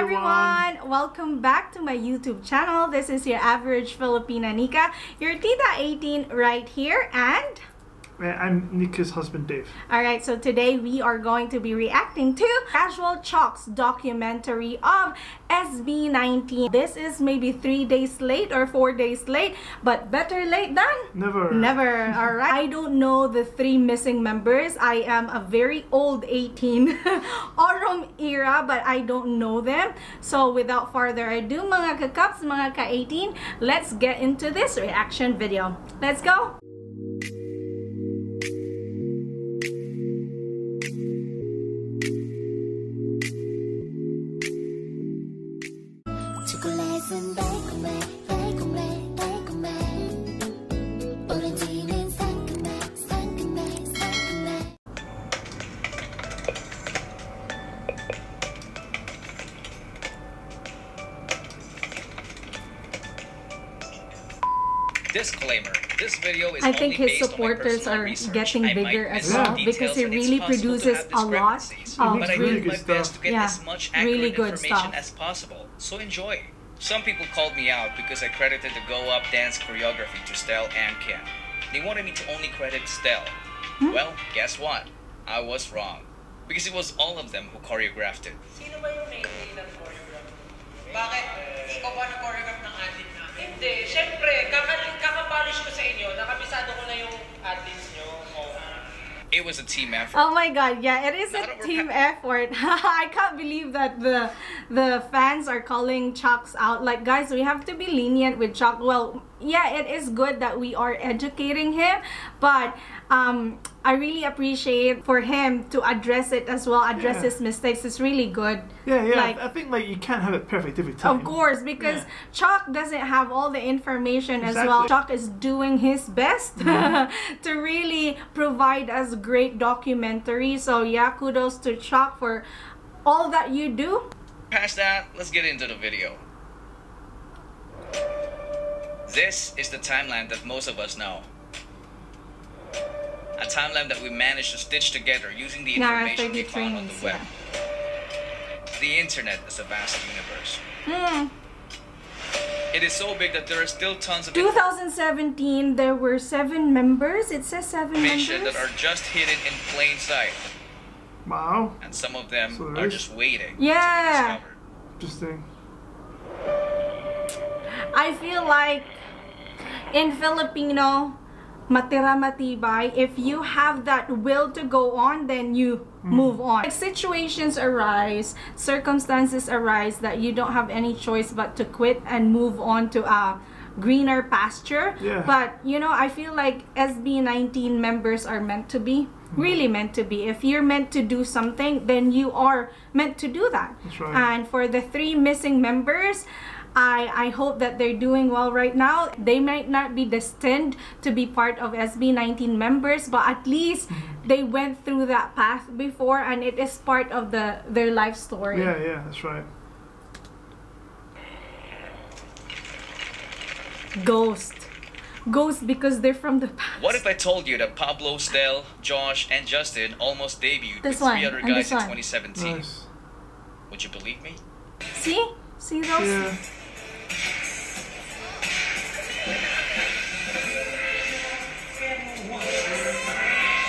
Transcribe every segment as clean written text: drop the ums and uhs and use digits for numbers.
everyone! Welcome back to my YouTube channel. This is your average Filipina Nika, your Tita 18 right here, and I'm Nika's husband, Dave. Alright, so today we are going to be reacting to Casual Chalk's documentary of SB19. This is maybe 3 days late or 4 days late, but better late than never. Never. Alright. I don't know the 3 missing members. I am a very old 18 Aurum era, but I don't know them. So without further ado, mga kakaps, mga ka-18, let's get into this reaction video. Let's go! Disclaimer, this video is I think only his based supporters on my are research. getting bigger as well because he and really it's possible produces to have a lot of but I really did my best to get as much accurate really good information stuff. as possible, so enjoy. Some people called me out because I credited the Go Up dance choreography to Stel and Ken. They wanted me to only credit Stel. Well, guess what? I was wrong. Because it was all of them who choreographed it. Sino ba yung main ng choreograph? Bakit? Ikaw ba nag-choreograph ng athlete na? Hindi. Siyempre, kakapolish ko sa inyo. Nakabisado ko na yung athletes nyo. It was a team effort. Oh my god, yeah, it is a team effort. I can't believe that the fans are calling Chalks out. Like, guys, we have to be lenient with Chalk. Well, yeah, it is good that we are educating him, but I really appreciate for him to address it as well, address his mistakes. It's really good. Yeah, like, I think like you can't have it perfect every time. Of course, because Chalk doesn't have all the information as well. Chalk is doing his best to really provide us great documentary. So yeah, kudos to Chalk for all that you do. Past that, let's get into the video. This is the timeline that most of us know. A timeline that we managed to stitch together using the information we found on the web. The internet is a vast universe. It is so big that there are still tons of 2017, there were 7 members. It says 7 members that are just hidden in plain sight. Wow. And some of them are just waiting to be discovered. Interesting. I feel like in Filipino, matira matibay, if you have that will to go on, then you move on. Like, situations arise, circumstances arise that you don't have any choice but to quit and move on to a greener pasture. But you know, I feel like SB19 members are meant to be, really meant to be. If you're meant to do something, then you are meant to do that. That's right. And for the 3 missing members, I hope that they're doing well right now. They might not be destined to be part of SB19 members, but at least they went through that path before, and it is part of their life story. Yeah, that's right. Ghost because they're from the past. What if I told you that Pablo, Stel, Josh, and Justin almost debuted with 3 other guys in 2017? Nice. Would you believe me? See those? Yeah.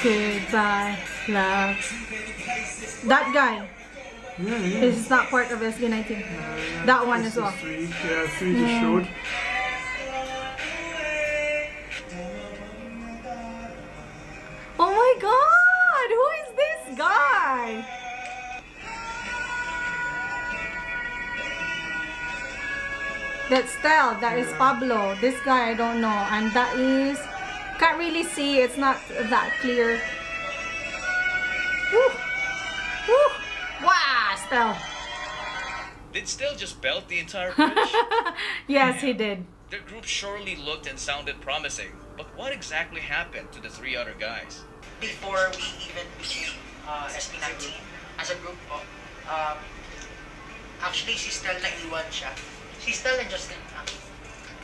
Goodbye, love. That guy is not part of SB19. That one as well. 3. Yeah, 3 just showed. Oh my god! Who is this guy? That's Stel, that is Pablo. This guy I don't know, and that is, can't really see, it's not that clear. Woo! Woo! Wow, Stel. Did Stel just belt the entire bridge? Yes, he did. Their group surely looked and sounded promising, but what exactly happened to the 3 other guys? Before we even became SB19 as a group, actually si Stel naiwan siya. Si Stel and Justin,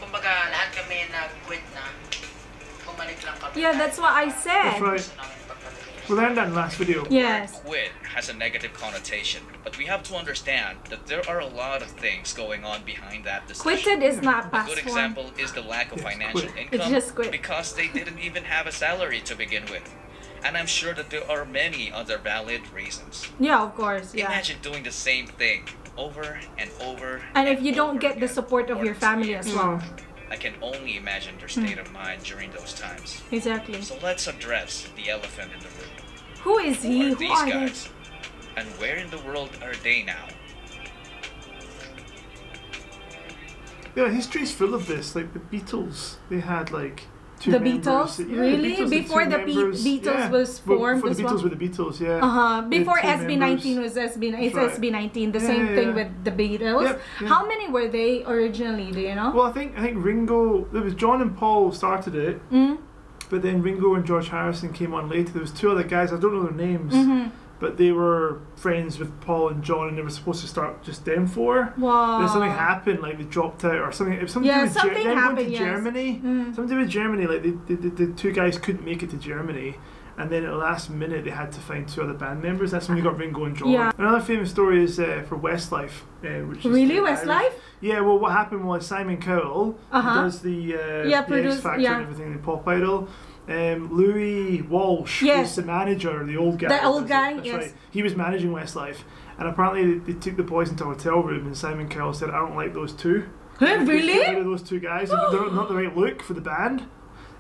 kumbaga lahat kami nag-quit na, bumalik lang kami. Yeah, that's what I said. That's right. We learned that in the last video. Yes. Quit has a negative connotation, but we have to understand that there are a lot of things going on behind that decision. Quitted is not A past good form. example is the lack of Yes, financial quit. income It's just quit. because they didn't even have a salary to begin with. And I'm sure that there are many other valid reasons. Yeah, of course. Yeah. Imagine doing the same thing over and over. And if you don't over get the again support of for your 2 family years. as well. I can only imagine their state of mind during those times. Exactly. So let's address the elephant in the room. Who is Who he? are Who these are they? guys? And where in the world are they now? Yeah, history's full of this. Like the Beatles, they had like two The members. Beatles? Yeah, Really? Beatles had Before two the members. Beatles was formed Before as the well? Beatles were the Beatles, yeah. They had Before two SB19 members. was it's right. SB19. The Yeah, same yeah, thing yeah. with the Beatles. Yep, yeah. How many were they originally? Do you know? Well, I think Ringo. There was John and Paul started it, but then Ringo and George Harrison came on later. There was two other guys. I don't know their names, but they were friends with Paul and John, and they were supposed to start just them four. Wow. Then something happened, like they dropped out or something. It was something Yeah, to do with something them going happened, to yes. Germany. Something to do with Germany. Like the two guys couldn't make it to Germany. And then at the last minute, they had to find two other band members. That's when they got Ringo and John. Yeah. Another famous story is for Westlife, which is Really, the Westlife? Irish- Yeah. Well, what happened was Simon Cowell who does the X produce- Factor yeah. and everything, the Pop Idol. Louis Walsh Yes. was the manager, the old guy. The old guy, That's yes. right. He was managing Westlife, and apparently they took the boys into a hotel room, and Simon Cowell said, "I don't like those two. Huh, Get rid really? of those two guys. They're not the right look for the band."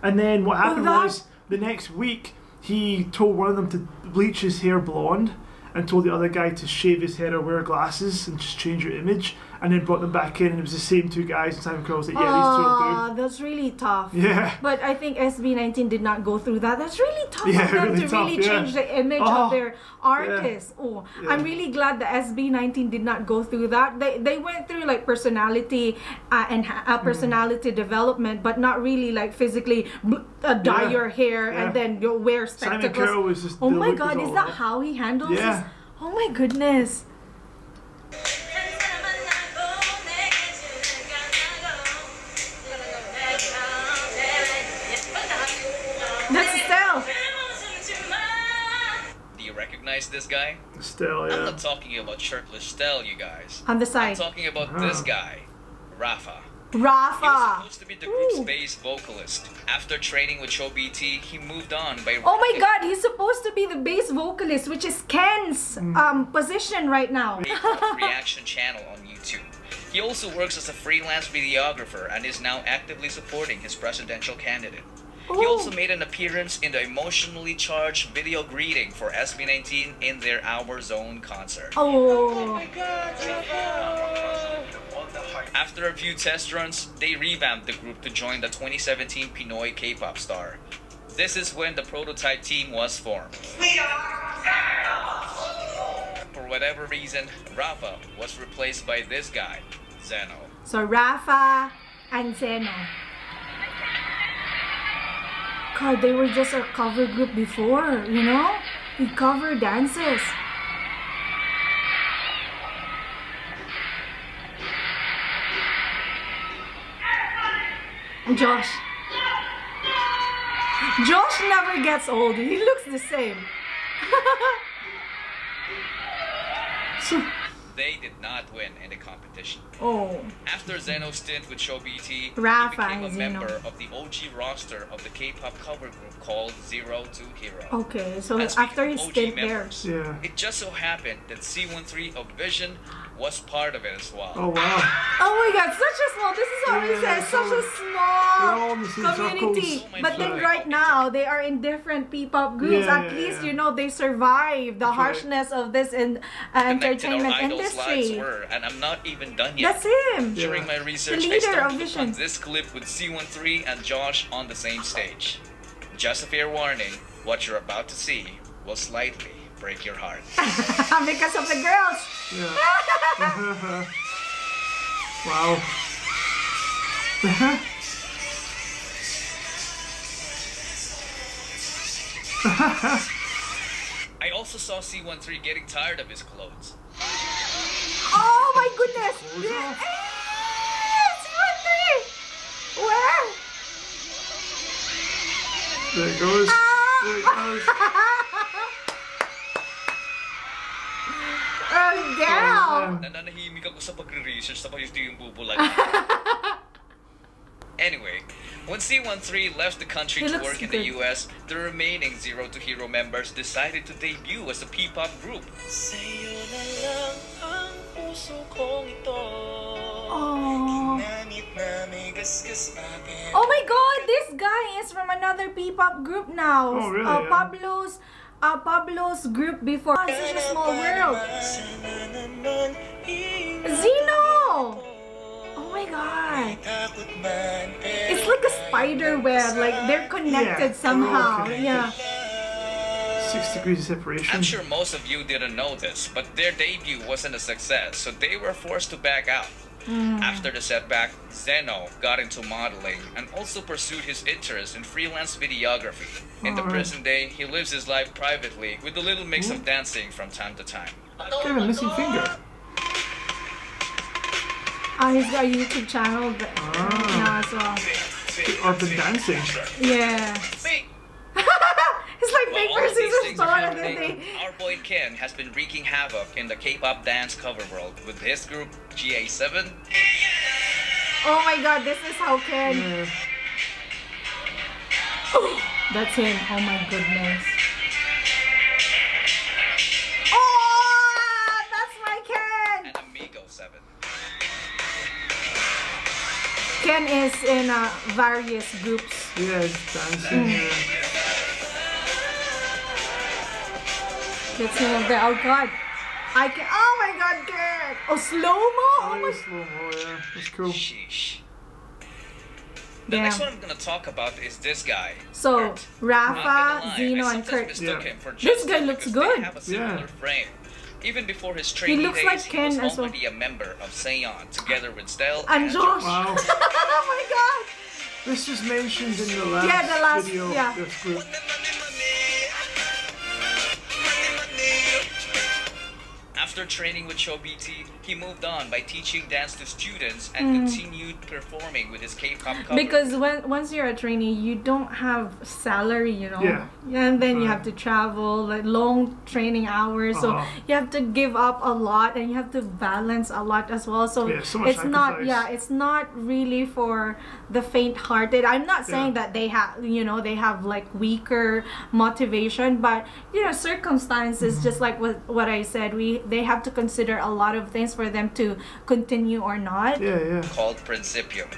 And then what happened that- was the next week he told one of them to bleach his hair blonde, and told the other guy to shave his head or wear glasses and just change your image. And then brought them back in, and it was the same two guys. And Simon Cowell was like, "Yeah, these two will do." That's really tough. Yeah. But I think SB19 did not go through that. That's really tough Yeah, of them really to tough, really yeah. change the image Oh, of their artist. Oh, Yeah. I'm really glad that SB19 did not go through that. They went through like personality and personality development, but not really like physically dye Yeah. your hair Yeah. and then you wear Simon spectacles. Cowell was just. Oh the my look was God, is all that that. how he handles Yeah. his? Oh my goodness. That's Estelle. Do you recognize this guy? Still, I'm yeah. not talking about shirtless Stell, you guys. On the I'm side. talking about this guy, Rafa. He was Rafa. supposed to be the group's Ooh. bass vocalist. After training with Show BT, he moved on by Oh my God, he's supposed to be the bass vocalist, which is Ken's position right now. K-pop reaction channel on YouTube. He also works as a freelance videographer and is now actively supporting his presidential candidate. He Ooh. also made an appearance in the emotionally charged video greeting for SB19 in their Our Zone concert. Oh. After a few test runs, they revamped the group to join the 2017 Pinoy K-pop star. This is when the prototype team was formed. For whatever reason, Rafa was replaced by this guy, Zeno. So Rafa and Zeno. God, they were just a cover group before, you know? We cover dances. Josh. Josh never gets old. He looks the same. They did not win in the competition. Oh. After Zeno's stint with Show BT, Rafa he became a and Zeno. member of the OG roster of the K-pop cover group called Zero to Hero. Okay, so And speaking after of his OG stint there. members, Yeah. it just so happened that C13 of Vision was part of it as well. Oh wow. Oh my God, such a small, this is what we Yeah, said, such a they're all in the small same community. circles. But then Right. right now, they are in different P-pop groups. Yeah, At yeah, least, yeah. you know, they survive the That's right. harshness of this Connected entertainment our idols' lives industry. were, and I'm not even done yet. That's him. Yeah. During my research, The I leader of stumbled Vision. upon this clip with C13 and Josh on the same stage. Just a fair warning, what you're about to see will slightly break your heart. Because of the girls. Yeah. Wow. I also saw C13 getting tired of his clothes. Oh my goodness. Clothes off? Yes, Where? There it goes. There it goes. Damn! Nananahimik ako sa pagre-research tapos ito yung bubulag. Anyway, when C13 left the country He to looks work in good. the US, the remaining Zero to Hero members decided to debut as a P-pop group. Sa'yo na lang ang puso kong ito. Oh. Ginamit na may gasgas akin. Oh my god, this guy is from another P-pop group now. Oh, really? Yeah. Pablo's group before. Oh, such a small world. Sana naman Zeno! Oh my god. takot man, pero It's like a spider web, like they're connected Yeah, somehow. they're all Yeah. 6 degrees of separation. I'm sure most of you didn't know this, but their debut wasn't a success, so they were forced to back out. After the setback, Zeno got into modeling and also pursued his interest in freelance videography. In the Alright. present day, he lives his life privately with a little mix of dancing from time to time. Kind of a missing finger. He's got a YouTube channel now as well. Urban dancing. Yeah. Wait, It's like while paper, all of these scissors, things stone, are and then happening, they... our boy Ken has been wreaking havoc in the K-pop dance cover world with his group GA7. Oh my god, this is how Ken... Yeah. That's him. Oh my goodness. Oh, that's my Ken. and Amigo 7. Ken is in various groups. Yeah, it's dancing. Yeah. That's him over there. Oh god. I can. Oh my god, Ken. Oh, slow mo. I Oh like my. the slow-mo, yeah. That's cool. Sheesh. The next one Damn. I'm gonna talk about is this guy. So Kurt. Not Rafa, gonna lie, Zeno, I and sometimes Kurt. mistook Yeah. him for This Justin guy looks because good. They have a similar Yeah. frame. Even before his training looks days, like he Ken was as well. already a member of Seon, together with Stell And Josh. Wow. Oh my god. This was mentioned in the last, Yeah, the last- video yeah. of this group. After training with Show BT, he moved on by teaching dance to students and continued performing with his K-pop cover. Because once you're a trainee, you don't have salary, you know. Yeah. And then you Right. have to travel, like long training hours. So Uh-huh. you have to give up a lot, and you have to balance a lot as well. So Yeah, so much it's not, sacrifice. yeah, it's not really for the faint-hearted. I'm not saying Yeah. that they have, you know, they have like weaker motivation, but you know, circumstances, Mm-hmm. just like what I said, they have to consider a lot of things for them to continue or not. Yeah, yeah. called Principium.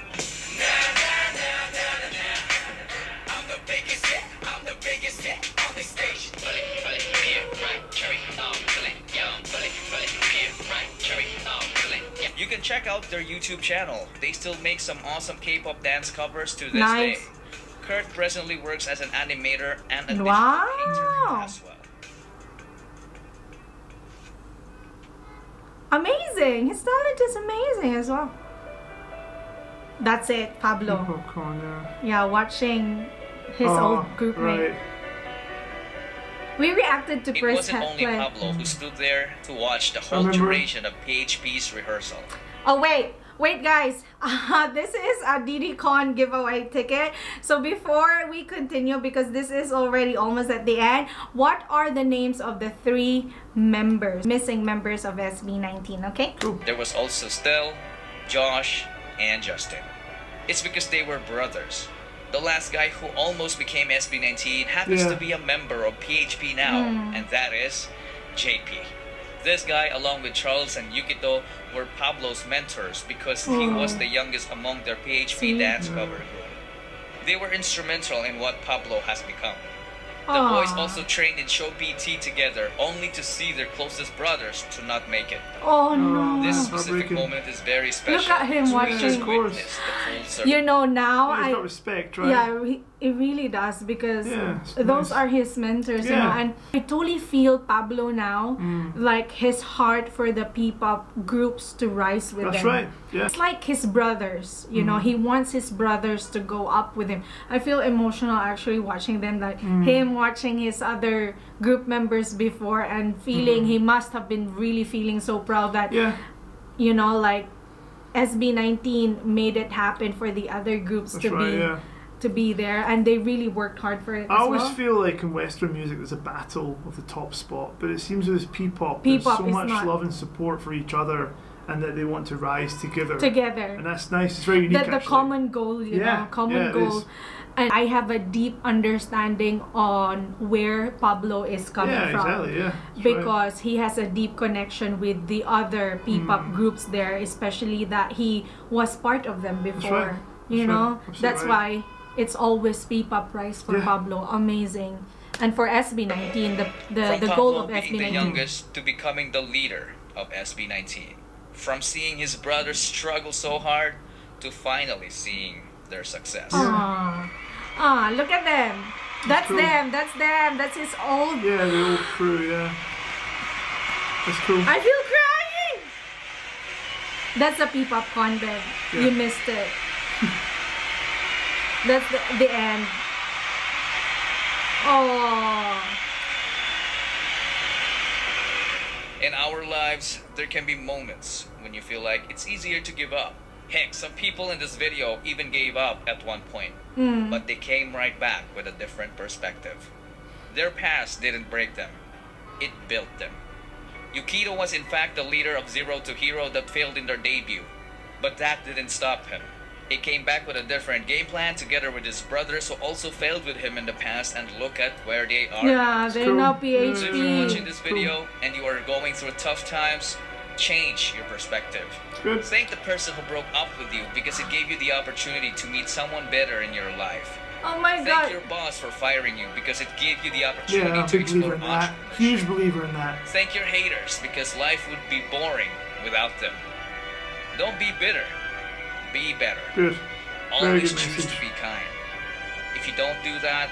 You can check out their YouTube channel. They still make some awesome K-pop dance covers to this Nice. day. Kurt presently works as an animator and a digital Wow. painter as well. Amazing! His talent is amazing as well. That's it, Pablo. Popcorn, yeah. Yeah, watching his Oh, old group mate. right. We reacted to It Chris wasn't only play. Pablo who stood there to watch the whole remember. duration of PHP's rehearsal. Oh wait guys, this is a DDCon giveaway ticket. So before we continue, because this is already almost at the end, what are the names of the 3 missing members of SB19, okay? There was also Stell, Josh, and Justin. It's because they were brothers. The last guy who almost became SB19 happens Yeah. to be a member of PHP now, and that is JP. This guy, along with Charles and Yukito, were Pablo's mentors because he was the youngest among their PHP dance cover group. They were instrumental in what Pablo has become. The boys Aw. also trained in Show BT together, only to see their closest brothers to not make it. Oh no. This Oh, specific heartbreaking. moment is very special. at him as we watching. just Of course. witnessed the full circle. You know now He's I got respect, right? yeah, it really does, because Yeah, it's those nice. are his mentors, you know, Yeah. and I totally feel Pablo now, like his heart for the P-pop groups to rise with That's them. right. Yeah. It's like his brothers, you know, he wants his brothers to go up with him. I feel emotional actually watching them, like him watching his other group members before and feeling he must have been really feeling so proud that, Yeah. you know, like SB19 made it happen for the other groups That's to right, be yeah. to be there, and they really worked hard for it. I as always well. feel like in Western music there's a battle of the top spot, but it seems with P-pop there's P-pop so is much not. love and support for each other, and that they want to rise together. Together. And that's nice. It's very unique. The actually. common goal, you know, common it goal. is. And I have a deep understanding on where Pablo is coming Yeah, from. exactly. Yeah. That's Because he has a deep connection with the other P-pop groups there, especially that he was part of them before. right. You That's know, right. Absolutely that's right. why it's always P-pop rise for Yeah. Pablo. Amazing. And for SB19, From the Pablo goal of being the SB19. youngest to becoming the leader of SB19. From seeing his brothers struggle so hard to finally seeing their success. Look at them. That's cool. them. That's them. That's his old. Yeah, the old crew. Yeah. That's cool. I feel crying. That's a P-pop convent. Yeah. You missed it. That's the end. Oh. In our lives, there can be moments when you feel like it's easier to give up. Heck, some people in this video even gave up at one point, but they came right back with a different perspective. Their past didn't break them, it built them. Yukito was in fact the leader of Zero to Hero that failed in their debut, but that didn't stop him. He came back with a different game plan together with his brothers who also failed with him in the past, and look at where they are. Yeah, they're cool. not So if you're PhD. watching this video and you are going through tough times, change your perspective. Good. Thank the person who broke up with you because it gave you the opportunity to meet someone better in your life. Oh my Thank god. your boss for firing you because it gave you the Yeah, opportunity I'm a to big believer explore in that. entrepreneurship. Huge believer in that. Thank your haters because life would be boring without them. Don't be bitter. Be better. Good. Very Always good choose message. to be kind. If you don't do that,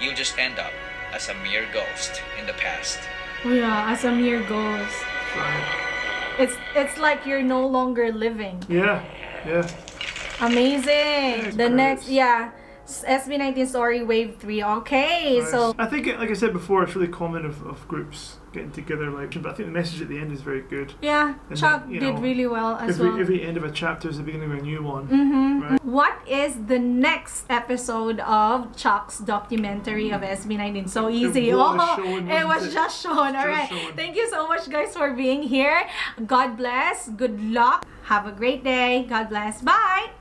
you'll just end up as a mere ghost in the past. Yeah, as a mere ghost. Right. It's like you're no longer living. Yeah. Yeah. Amazing. The credits. next, yeah, SB19 Story Wave 3. Okay, Nice. so I think, like I said before, it's really common of groups getting together. Like, but I think the message at the end is very good. yeah, And Chuck then, you did know, really well as well. Every end of a chapter is the beginning of a new one. Right? What is the next episode of Chuck's documentary of SB19? So easy. was shown, it wasn't was it? just shown. All right. shown. Thank you so much, guys, for being here. God bless. Good luck. Have a great day. God bless. Bye.